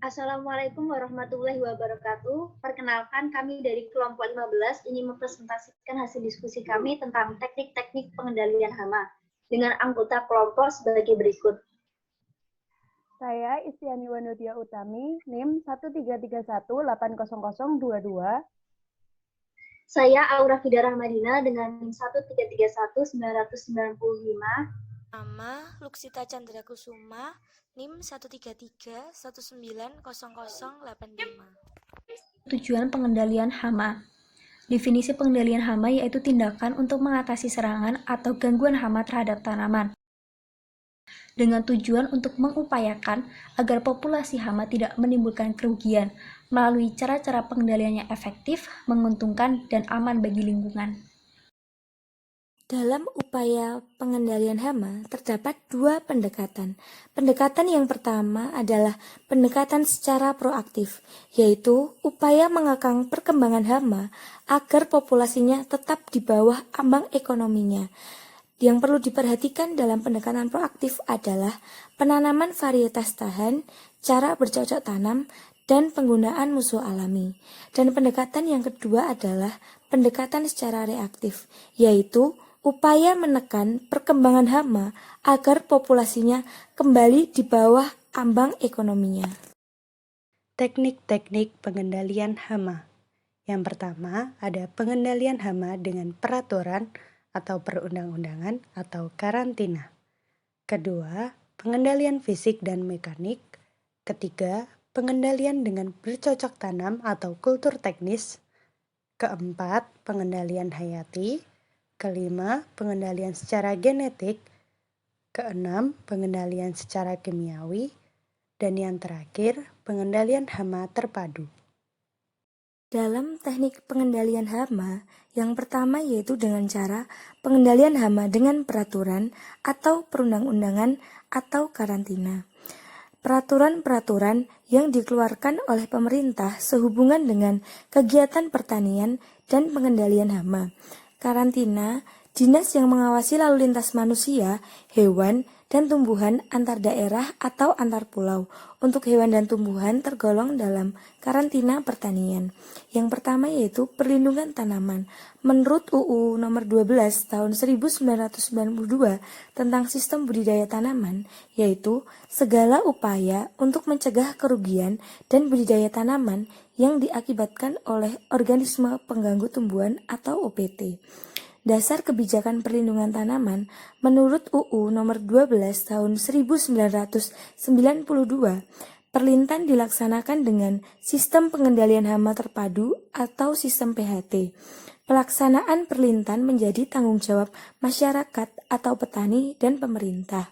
Assalamualaikum warahmatullahi wabarakatuh. Perkenalkan, kami dari kelompok 15 ingin mempresentasikan hasil diskusi kami tentang teknik-teknik pengendalian hama dengan anggota kelompok sebagai berikut. Saya Istiani Wanudia Utami, NIM 133180022. Saya Aura Fida Rahmadina dengan NIM 1331995. Nama Luksita Chandra Kusuma, NIM 133190085. Tujuan pengendalian hama. Definisi pengendalian hama yaitu tindakan untuk mengatasi serangan atau gangguan hama terhadap tanaman, dengan tujuan untuk mengupayakan agar populasi hama tidak menimbulkan kerugian melalui cara-cara pengendaliannya efektif, menguntungkan, dan aman bagi lingkungan. Dalam upaya pengendalian hama, terdapat dua pendekatan. Pendekatan yang pertama adalah pendekatan secara proaktif, yaitu upaya mengekang perkembangan hama agar populasinya tetap di bawah ambang ekonominya. Yang perlu diperhatikan dalam pendekatan proaktif adalah penanaman varietas tahan, cara bercocok tanam, dan penggunaan musuh alami. Dan pendekatan yang kedua adalah pendekatan secara reaktif, yaitu upaya menekan perkembangan hama agar populasinya kembali di bawah ambang ekonominya. Teknik-teknik pengendalian hama. Yang pertama ada pengendalian hama dengan peraturan atau perundang-undangan atau karantina. Kedua, pengendalian fisik dan mekanik. Ketiga, pengendalian dengan bercocok tanam atau kultur teknis. Keempat, pengendalian hayati. Kelima, pengendalian secara genetik. Keenam, pengendalian secara kimiawi. Dan yang terakhir, pengendalian hama terpadu. Dalam teknik pengendalian hama, yang pertama yaitu dengan cara pengendalian hama dengan peraturan atau perundang-undangan atau karantina. Peraturan-peraturan yang dikeluarkan oleh pemerintah sehubungan dengan kegiatan pertanian dan pengendalian hama. Karantina, dinas yang mengawasi lalu lintas manusia, hewan, dan tumbuhan antar daerah atau antar pulau. Untuk hewan dan tumbuhan tergolong dalam karantina pertanian. Yang pertama yaitu perlindungan tanaman. Menurut UU nomor 12 tahun 1992 tentang sistem budidaya tanaman, yaitu segala upaya untuk mencegah kerugian dan budidaya tanaman yang diakibatkan oleh organisme pengganggu tumbuhan atau OPT. Dasar Kebijakan Perlindungan Tanaman menurut UU nomor 12 tahun 1992, perlintan dilaksanakan dengan sistem pengendalian hama terpadu atau sistem PHT. Pelaksanaan perlintan menjadi tanggung jawab masyarakat atau petani dan pemerintah.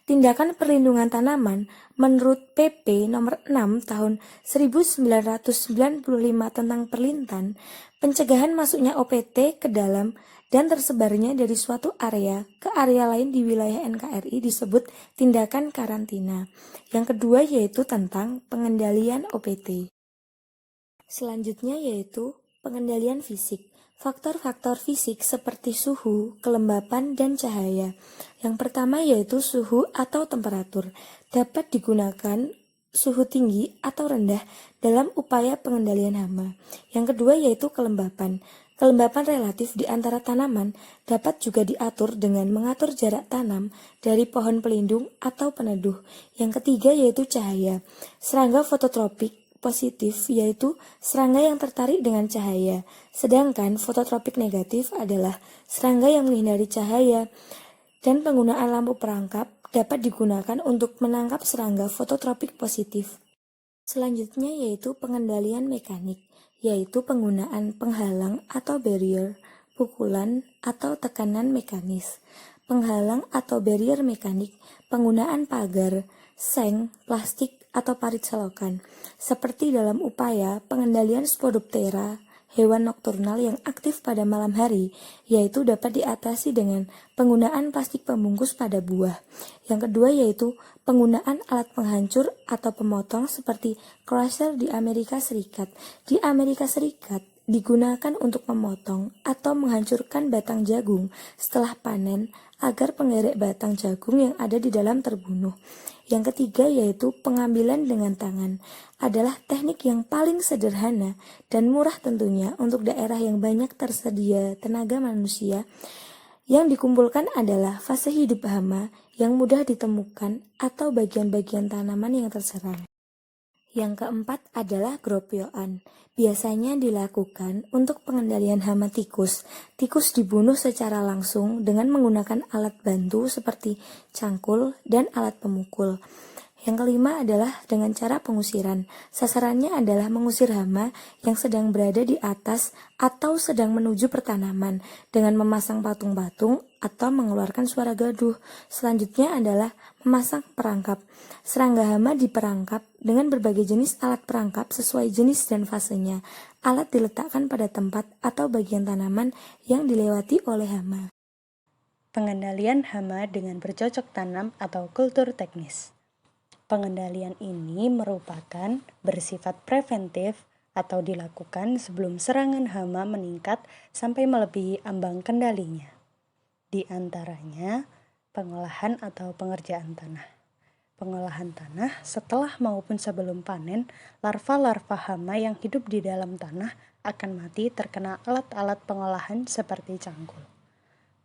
Tindakan perlindungan tanaman menurut PP nomor 6 tahun 1995 tentang perlintan, pencegahan masuknya OPT ke dalam dan tersebarnya dari suatu area ke area lain di wilayah NKRI disebut tindakan karantina. Yang kedua yaitu tentang pengendalian OPT. Selanjutnya yaitu pengendalian fisik. Faktor-faktor fisik seperti suhu, kelembapan, dan cahaya. Yang pertama yaitu suhu atau temperatur. Dapat digunakan suhu tinggi atau rendah dalam upaya pengendalian hama. Yang kedua yaitu kelembapan. Kelembapan relatif di antara tanaman dapat juga diatur dengan mengatur jarak tanam dari pohon pelindung atau peneduh. Yang ketiga yaitu cahaya. Serangga fototropik positif yaitu serangga yang tertarik dengan cahaya, sedangkan fototropik negatif adalah serangga yang menghindari cahaya. Dan penggunaan lampu perangkap dapat digunakan untuk menangkap serangga fototropik positif. Selanjutnya yaitu pengendalian mekanik, yaitu penggunaan penghalang atau barrier, pukulan atau tekanan mekanis. Penghalang atau barrier mekanik, penggunaan pagar, seng, plastik, atau parit selokan, seperti dalam upaya pengendalian Spodoptera, hewan nokturnal yang aktif pada malam hari, yaitu dapat diatasi dengan penggunaan plastik pembungkus pada buah. Yang kedua yaitu penggunaan alat penghancur atau pemotong seperti crusher di Amerika Serikat. Di Amerika Serikat digunakan untuk memotong atau menghancurkan batang jagung setelah panen agar pengerek batang jagung yang ada di dalam terbunuh. Yang ketiga yaitu pengambilan dengan tangan, adalah teknik yang paling sederhana dan murah tentunya untuk daerah yang banyak tersedia tenaga manusia. Yang dikumpulkan adalah fase hidup hama yang mudah ditemukan atau bagian-bagian tanaman yang terserang. Yang keempat adalah gropyoan. Biasanya dilakukan untuk pengendalian hama tikus. Tikus dibunuh secara langsung dengan menggunakan alat bantu seperti cangkul dan alat pemukul. Yang kelima adalah dengan cara pengusiran. Sasarannya adalah mengusir hama yang sedang berada di atas atau sedang menuju pertanaman dengan memasang patung-patung atau mengeluarkan suara gaduh. Selanjutnya adalah memasang perangkap. Serangga hama diperangkap dengan berbagai jenis alat perangkap sesuai jenis dan fasenya. Alat diletakkan pada tempat atau bagian tanaman yang dilewati oleh hama. Pengendalian hama dengan bercocok tanam atau kultur teknis. Pengendalian ini merupakan bersifat preventif atau dilakukan sebelum serangan hama meningkat sampai melebihi ambang kendalinya. Di antaranya, pengolahan atau pengerjaan tanah. Pengolahan tanah setelah maupun sebelum panen, larva-larva hama yang hidup di dalam tanah akan mati terkena alat-alat pengolahan seperti cangkul.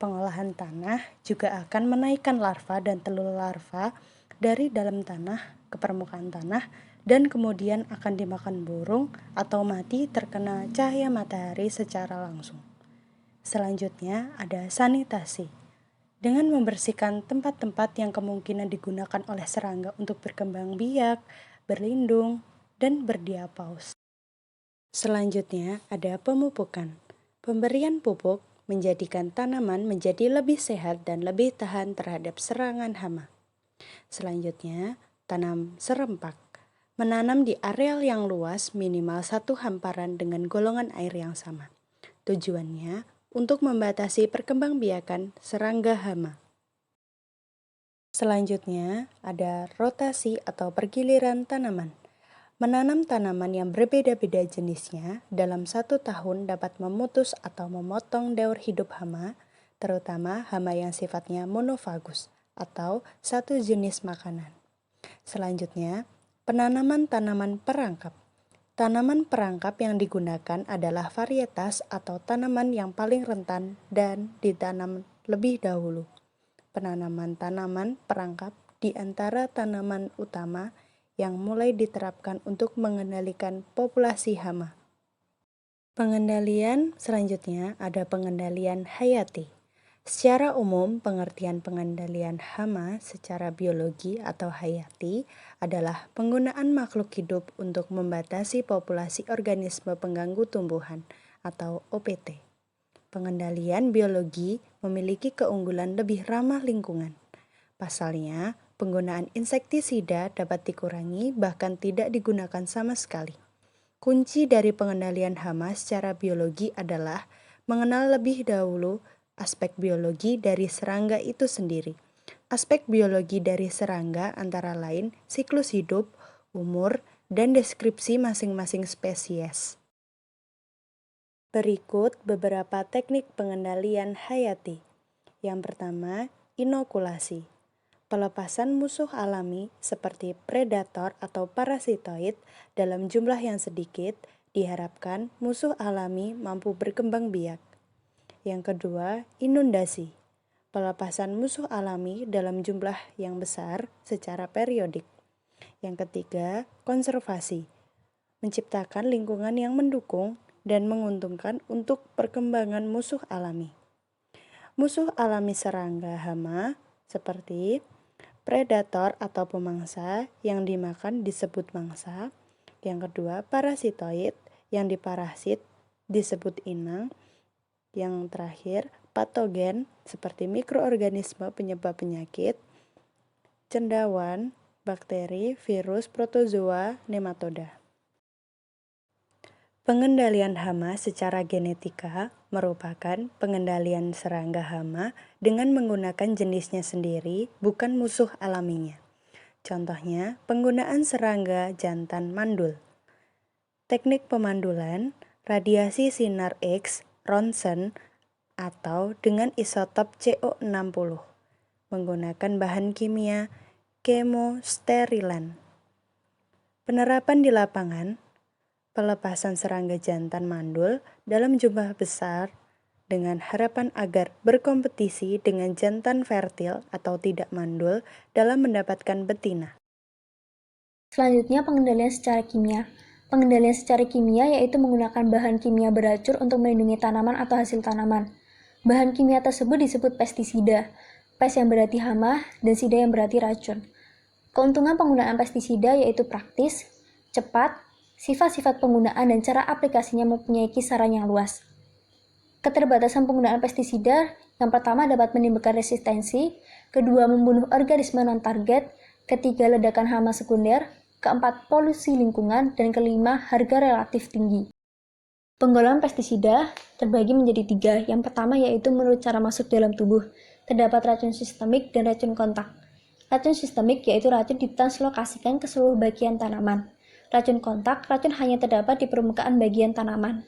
Pengolahan tanah juga akan menaikkan larva dan telur larva dari dalam tanah ke permukaan tanah dan kemudian akan dimakan burung atau mati terkena cahaya matahari secara langsung. Selanjutnya ada sanitasi. Dengan membersihkan tempat-tempat yang kemungkinan digunakan oleh serangga untuk berkembang biak, berlindung, dan berdiapaus. Selanjutnya ada pemupukan. Pemberian pupuk menjadikan tanaman menjadi lebih sehat dan lebih tahan terhadap serangan hama. Selanjutnya, tanam serempak. Menanam di areal yang luas minimal satu hamparan dengan golongan air yang sama. Tujuannya untuk membatasi perkembangbiakan serangga hama. Selanjutnya, ada rotasi atau pergiliran tanaman. Menanam tanaman yang berbeda-beda jenisnya dalam 1 tahun dapat memutus atau memotong daur hidup hama, terutama hama yang sifatnya monofagus atau satu jenis makanan. Selanjutnya, penanaman tanaman perangkap. Tanaman perangkap yang digunakan adalah varietas atau tanaman yang paling rentan dan ditanam lebih dahulu. Penanaman tanaman perangkap di antara tanaman utama yang mulai diterapkan untuk mengendalikan populasi hama. Pengendalian selanjutnya ada pengendalian hayati. Secara umum, pengertian pengendalian hama secara biologi atau hayati adalah penggunaan makhluk hidup untuk membatasi populasi organisme pengganggu tumbuhan atau OPT. Pengendalian biologi memiliki keunggulan lebih ramah lingkungan. Pasalnya, penggunaan insektisida dapat dikurangi bahkan tidak digunakan sama sekali. Kunci dari pengendalian hama secara biologi adalah mengenal lebih dahulu aspek biologi dari serangga itu sendiri. Aspek biologi dari serangga antara lain siklus hidup, umur, dan deskripsi masing-masing spesies. Berikut beberapa teknik pengendalian hayati. Yang pertama, inokulasi. Pelepasan musuh alami seperti predator atau parasitoid dalam jumlah yang sedikit diharapkan musuh alami mampu berkembang biak. Yang kedua, inundasi. Pelepasan musuh alami dalam jumlah yang besar secara periodik. Yang ketiga, konservasi. Menciptakan lingkungan yang mendukung dan menguntungkan untuk perkembangan musuh alami. Musuh alami serangga hama seperti predator atau pemangsa yang dimakan disebut mangsa. Yang kedua, parasitoid yang diparasit disebut inang. Yang terakhir, patogen seperti mikroorganisme penyebab penyakit, cendawan, bakteri, virus, protozoa, nematoda. Pengendalian hama secara genetika merupakan pengendalian serangga hama dengan menggunakan jenisnya sendiri, bukan musuh alaminya. Contohnya, penggunaan serangga jantan mandul. Teknik pemandulan, radiasi sinar X, ronsen, atau dengan isotop CO60 menggunakan bahan kimia kemosterilan. Penerapan di lapangan, pelepasan serangga jantan mandul dalam jumlah besar dengan harapan agar berkompetisi dengan jantan fertil atau tidak mandul dalam mendapatkan betina. Selanjutnya, pengendalian secara kimia. Pengendalian secara kimia yaitu menggunakan bahan kimia beracun untuk melindungi tanaman atau hasil tanaman. Bahan kimia tersebut disebut pestisida, pes yang berarti hama, dan sida yang berarti racun. Keuntungan penggunaan pestisida yaitu praktis, cepat, sifat-sifat penggunaan dan cara aplikasinya mempunyai kisaran yang luas. Keterbatasan penggunaan pestisida, yang pertama dapat menimbulkan resistensi, kedua membunuh organisme non-target, ketiga ledakan hama sekunder, keempat polusi lingkungan, dan kelima harga relatif tinggi. Penggolongan pestisida terbagi menjadi 3. Yang pertama yaitu menurut cara masuk dalam tubuh. Terdapat racun sistemik dan racun kontak. Racun sistemik yaitu racun ditranslokasikan ke seluruh bagian tanaman. Racun kontak, racun hanya terdapat di permukaan bagian tanaman.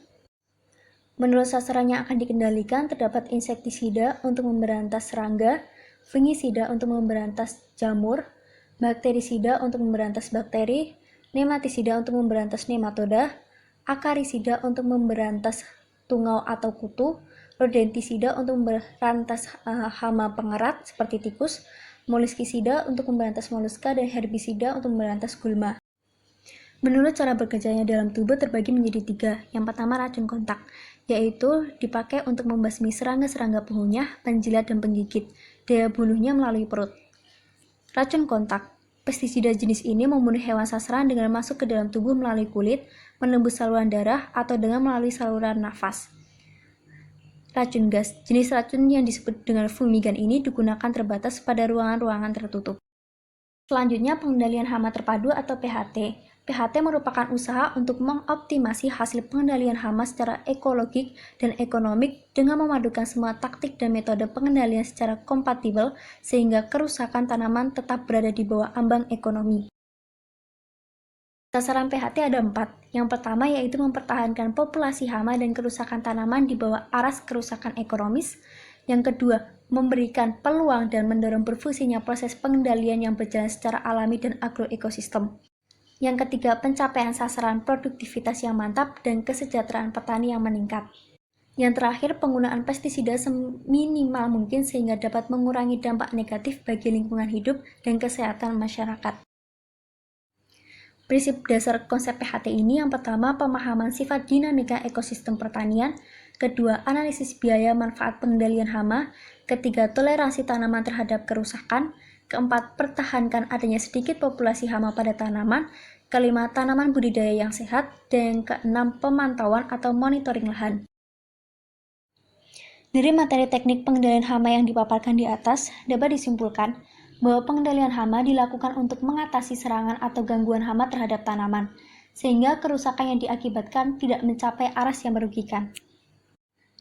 Menurut sasaran yang akan dikendalikan, terdapat insektisida untuk memberantas serangga, fungisida untuk memberantas jamur, bakterisida untuk memberantas bakteri, nematisida untuk memberantas nematoda, akarisida untuk memberantas tungau atau kutu, rodentisida untuk memberantas hama pengerat seperti tikus, moluskisida untuk memberantas moluska, dan herbisida untuk memberantas gulma. Menurut cara bekerjanya dalam tubuh terbagi menjadi 3. Yang pertama racun kontak, yaitu dipakai untuk membasmi serangga-serangga pengunyah, penjilat, dan penggigit. Daya bunuhnya melalui perut. Racun kontak. Pestisida jenis ini membunuh hewan sasaran dengan masuk ke dalam tubuh melalui kulit, menembus saluran darah, atau dengan melalui saluran nafas. Racun gas. Jenis racun yang disebut dengan fumigan ini digunakan terbatas pada ruangan-ruangan tertutup. Selanjutnya, pengendalian hama terpadu atau PHT. PHT merupakan usaha untuk mengoptimasi hasil pengendalian hama secara ekologik dan ekonomik dengan memadukan semua taktik dan metode pengendalian secara kompatibel sehingga kerusakan tanaman tetap berada di bawah ambang ekonomi. Sasaran PHT ada 4. Yang pertama yaitu mempertahankan populasi hama dan kerusakan tanaman di bawah aras kerusakan ekonomis. Yang kedua, memberikan peluang dan mendorong berfungsinya proses pengendalian yang berjalan secara alami dan agroekosistem. Yang ketiga, pencapaian sasaran produktivitas yang mantap dan kesejahteraan petani yang meningkat. Yang terakhir, penggunaan pestisida seminimal mungkin sehingga dapat mengurangi dampak negatif bagi lingkungan hidup dan kesehatan masyarakat. Prinsip dasar konsep PHT ini yang pertama, pemahaman sifat dinamika ekosistem pertanian, kedua, analisis biaya manfaat pengendalian hama, ketiga, toleransi tanaman terhadap kerusakan, keempat, pertahankan adanya sedikit populasi hama pada tanaman, kelima, tanaman budidaya yang sehat, dan yang keenam, pemantauan atau monitoring lahan. Dari materi teknik pengendalian hama yang dipaparkan di atas, dapat disimpulkan bahwa pengendalian hama dilakukan untuk mengatasi serangan atau gangguan hama terhadap tanaman, sehingga kerusakan yang diakibatkan tidak mencapai aras yang merugikan.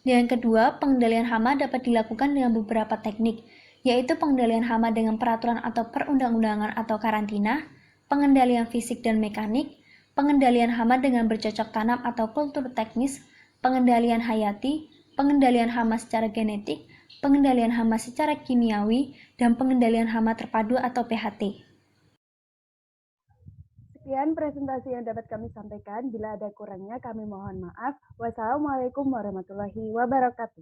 Dan yang kedua, pengendalian hama dapat dilakukan dengan beberapa teknik, yaitu pengendalian hama dengan peraturan atau perundang-undangan atau karantina, pengendalian fisik dan mekanik, pengendalian hama dengan bercocok tanam atau kultur teknis, pengendalian hayati, pengendalian hama secara genetik, pengendalian hama secara kimiawi, dan pengendalian hama terpadu atau PHT. Sekian presentasi yang dapat kami sampaikan. Bila ada kurangnya kami mohon maaf. Wassalamualaikum warahmatullahi wabarakatuh.